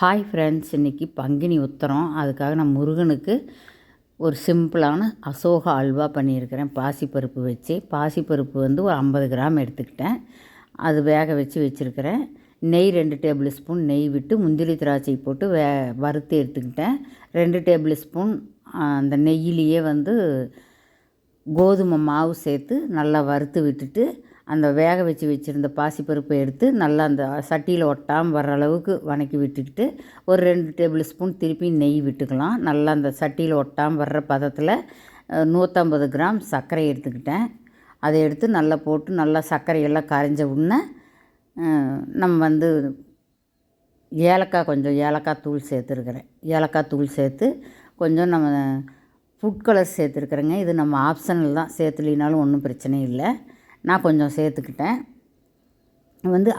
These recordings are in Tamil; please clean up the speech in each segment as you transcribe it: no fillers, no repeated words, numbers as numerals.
ஹாய் ஃப்ரெண்ட்ஸ், இன்றைக்கி பங்குனி உத்திரம். அதுக்காக நான் முருகனுக்கு ஒரு சிம்பிளான அசோகா அல்வா பண்ணியிருக்கிறேன். பாசிப்பருப்பு வச்சு, பாசிப்பருப்பு வந்து ஒரு 50 கிராம் எடுத்துக்கிட்டேன். அது வேக வச்சு வச்சுருக்கிறேன். நெய் 2 டேபிள் ஸ்பூன் நெய் விட்டு முந்திரி திராட்சை போட்டு வறுத்து எடுத்துக்கிட்டேன். 2 டேபிள் ஸ்பூன் அந்த நெய்யிலேயே வந்து கோதுமை மாவு சேர்த்து நல்லா வறுத்து விட்டுட்டு, அந்த வேக வச்சு வச்சுருந்த பாசிப்பருப்பை எடுத்து நல்லா அந்த சட்டியில் ஒட்டாமல் வர்ற அளவுக்கு வதக்கி விட்டுக்கிட்டு, ஒரு 2 டேபிள் ஸ்பூன் திருப்பி நெய் விட்டுக்கலாம். நல்லா அந்த சட்டியில் ஒட்டாமல் வர்ற பதத்தில் 150 கிராம் சர்க்கரை எடுத்துக்கிட்டேன். அதை எடுத்து நல்லா போட்டு நல்லா சர்க்கரையெல்லாம் கரைஞ்ச உடனே நம்ம வந்து கொஞ்சம் ஏலக்காய் தூள் சேர்த்துருக்குறேன். ஏலக்காய் தூள் சேர்த்து கொஞ்சம் நம்ம ஃபுட் கலர் சேர்த்துருக்குறேங்க. இது நம்ம ஆப்ஷனல் தான், சேர்த்துலினாலும் ஒன்றும் பிரச்சனை இல்லை. நான் கொஞ்சம் சேர்த்துக்கிட்டேன்.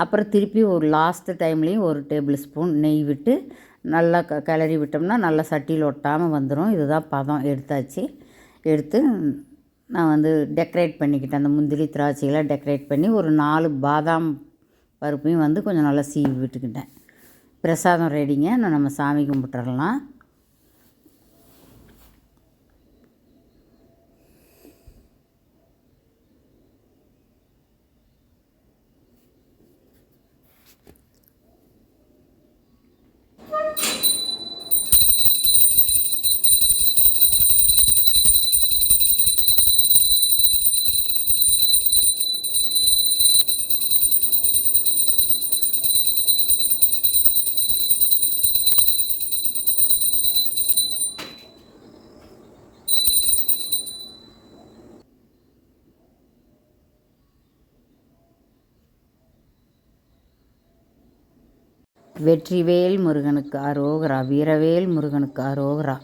அப்புறம் திருப்பி ஒரு லாஸ்ட்டு டைம்லேயும் ஒரு டேபிள் ஸ்பூன் நெய் விட்டு நல்லா கிளறி விட்டோம்னா நல்லா சட்டியில் ஒட்டாமல் வந்துடும். இதுதான் பதம். எடுத்து நான் டெக்கரேட் பண்ணிக்கிட்டேன். அந்த முந்திரி திராட்சையெல்லாம் டெக்கரேட் பண்ணி ஒரு 4 பாதாம் பருப்பையும் கொஞ்சம் நல்லா சீவி விட்டுக்கிட்டேன். பிரசாதம் ரெடிங்க. நம்ம சாமி கும்பிட்டுறலாம். வெற்றிவேல் முருகனுக்கு அரோகரா. வீரவேல் முருகனுக்கு அரோகரா.